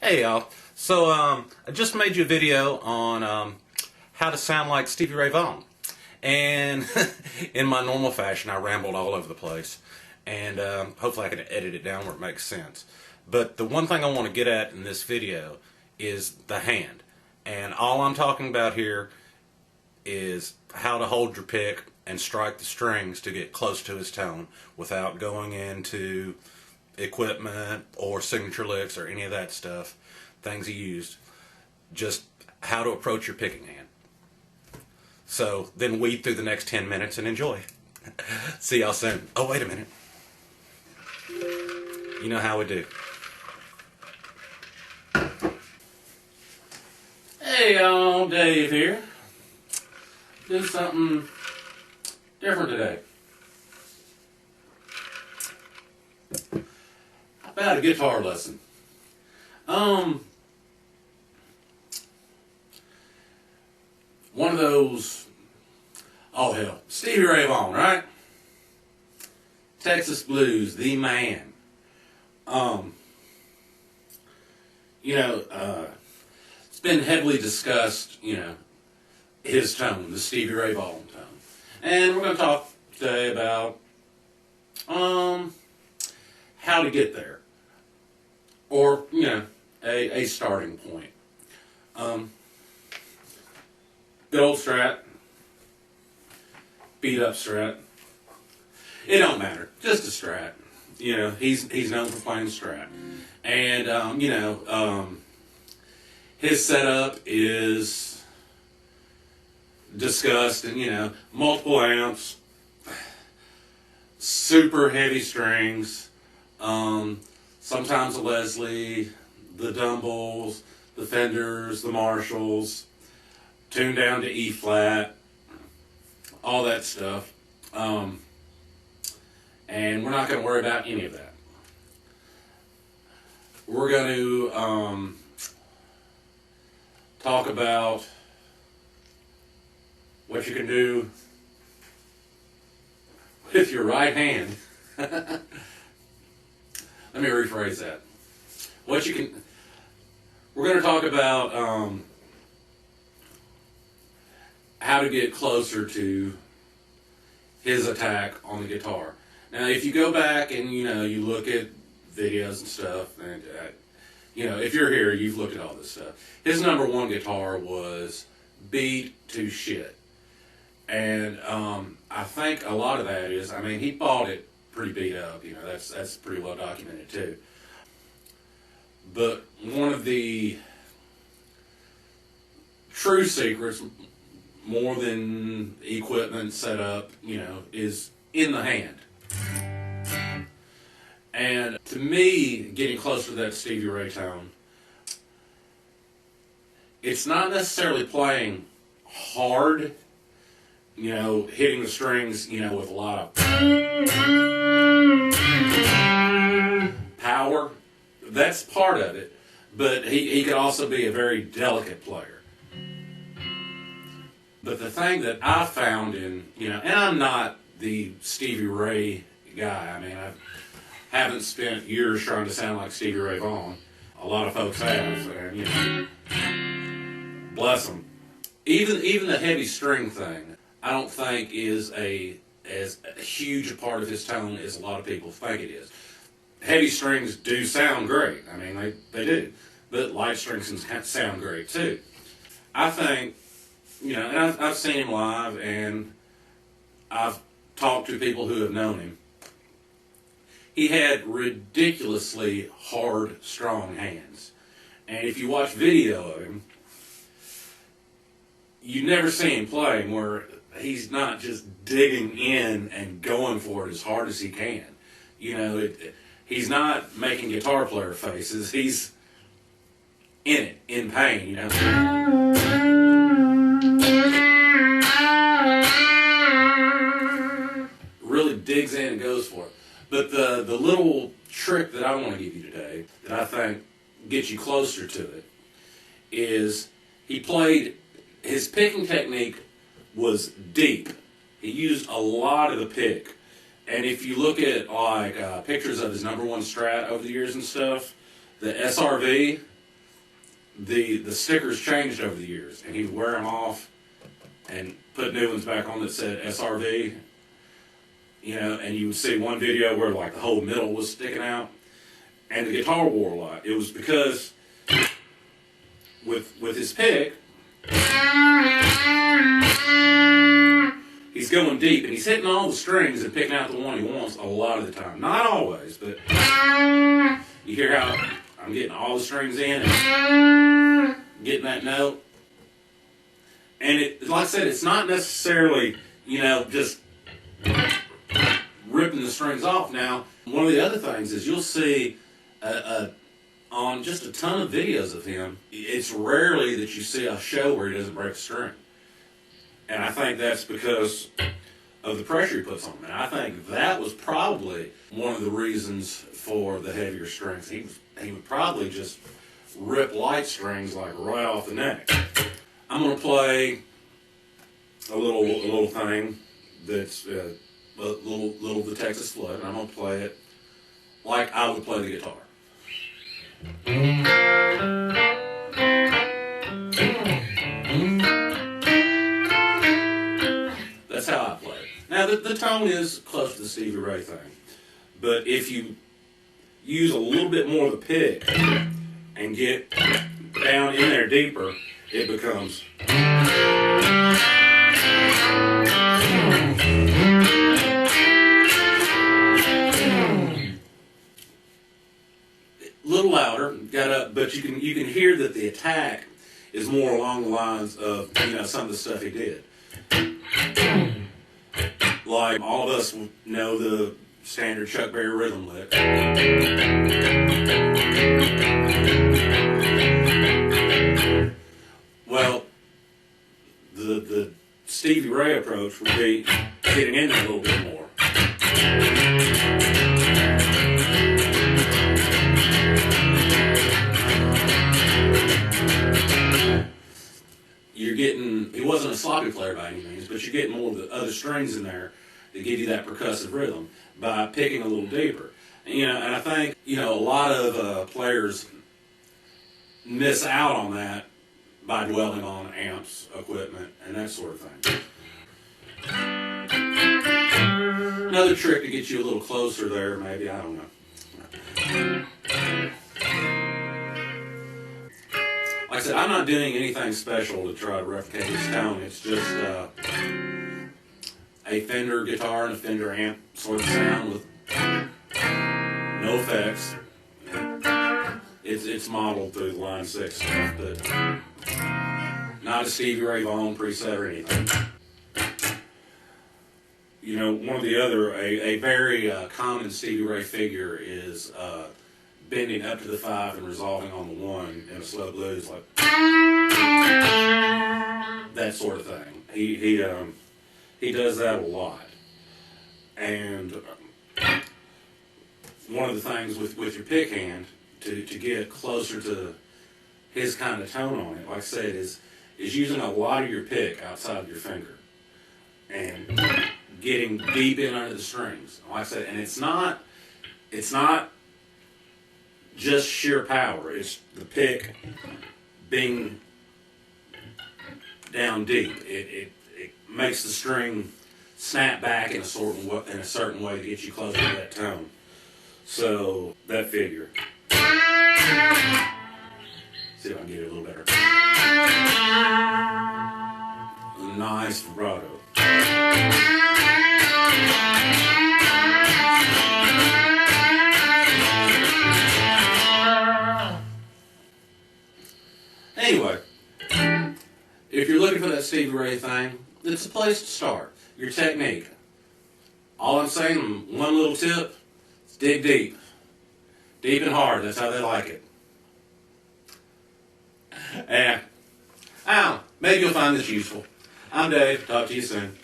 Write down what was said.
Hey y'all, so I just made you a video on how to sound like Stevie Ray Vaughan, and in my normal fashion I rambled all over the place, and hopefully I can edit it down where it makes sense. But the one thing I want to get at in this video is the hand, and all I'm talking about here is how to hold your pick and strike the strings to get close to his tone without going into equipment or signature licks or any of that stuff, things he used. Just how to approach your picking hand. So then weed through the next 10 minutes and enjoy. See y'all soon. Oh, wait a minute. You know how we do. Hey y'all, Dave here. Do something different today. About a guitar lesson. One of those, oh hell, Stevie Ray Vaughan, right? Texas Blues, the man. It's been heavily discussed, his tone, the Stevie Ray Vaughan tone. And we're going to talk today about how to get there. Or, a starting point. Good old Strat. Beat up Strat. It don't matter. Just a Strat. He's known for playing Strat. And, his setup is discussed in, multiple amps, super heavy strings, sometimes a Leslie, the Dumbles, the Fenders, the Marshalls, tuned down to E flat, all that stuff. And we're not going to worry about any of that. We're going to talk about what you can do with your right hand. Let me rephrase that. We're going to talk about how to get closer to his attack on the guitar. Now, if you go back and, you look at videos and stuff, and, if you're here, you've looked at all this stuff. His number one guitar was beat to shit. And I think a lot of that is, he bought it pretty beat up, that's pretty well documented too. But one of the true secrets, more than equipment setup, is in the hand. And to me, getting closer to that Stevie Ray tone, it's not necessarily playing hard, hitting the strings, with a lot of power. That's part of it, but he could also be a very delicate player. But the thing that I found in, and I'm not the Stevie Ray guy. I haven't spent years trying to sound like Stevie Ray Vaughan. A lot of folks have, and bless them. Even the heavy string thing, I don't think is as huge a part of his tone as a lot of people think it is. Heavy strings do sound great. They do. But light strings can sound great too. I think, and I've seen him live, and I've talked to people who have known him. He had ridiculously hard, strong hands. And if you watch video of him, you never see him playing where he's not just digging in and going for it as hard as he can. He's not making guitar player faces. He's in it, in pain, Really digs in and goes for it. But the little trick that I want to give you today, that I think gets you closer to it, is his picking technique was deep. He used a lot of the pick. And if you look at pictures of his number one Strat over the years and stuff, the SRV, the stickers changed over the years, and he would wear them off and put new ones back on that said SRV. You know, and you would see one video where like the whole middle was sticking out, and the guitar wore a lot. It was because with his pick, he's going deep, and he's hitting all the strings and picking out the one he wants a lot of the time. Not always, but you hear how I'm getting all the strings in and getting that note. And it, like I said, it's not necessarily, you know, just ripping the strings off. Now, one of the other things is you'll see on just a ton of videos of him, it's rarely that you see a show where he doesn't break a string. And I think that's because of the pressure he puts on them. And I think that was probably one of the reasons for the heavier strings. He would probably just rip light strings like right off the neck. I'm going to play a little thing that's a little the Texas Flood, and I'm going to play it like I would play the guitar. That's how I play it. Now, the tone is close to the Stevie Ray thing, but if you use a little bit more of the pick and get down in there deeper, it becomes a little louder, but you can hear that the attack is more along the lines of, you know, some of the stuff he did. Like all of us know the standard Chuck Berry rhythm lick. Well, the Stevie Ray approach would be getting in there a little bit more. He wasn't a sloppy player by any means, but you're getting more of the other strings in there to give you that percussive rhythm by picking a little deeper. You know, and I think, you know, a lot of players miss out on that by dwelling on amps, equipment, and that sort of thing. Another trick to get you a little closer there, maybe, I don't know. Like I said, I'm not doing anything special to try to replicate his tone. It's just a Fender guitar and a Fender amp sort of sound with no effects. It's modeled through the Line 6 stuff, but not a Stevie Ray Vaughan preset or anything. You know, one of the other, a very common Stevie Ray figure is bending up to the 5 and resolving on the 1 in a slow blues, like that sort of thing. He does that a lot. And one of the things with your pick hand to get closer to his kind of tone on it, like I said, is using a lot of your pick outside of your finger and getting deep in under the strings. Like I said, and it's not just sheer power. It's the pick being down deep. It makes the string snap back in a certain way to get you closer to that tone. So that figure. See if I can get it a little better. Nice vibrato. Anyway, if you're looking for that Stevie Ray thing, it's a place to start. Your technique. All I'm saying, one little tip, is dig deep. Deep and hard, that's how they like it. And, maybe you'll find this useful. I'm Dave, talk to you soon.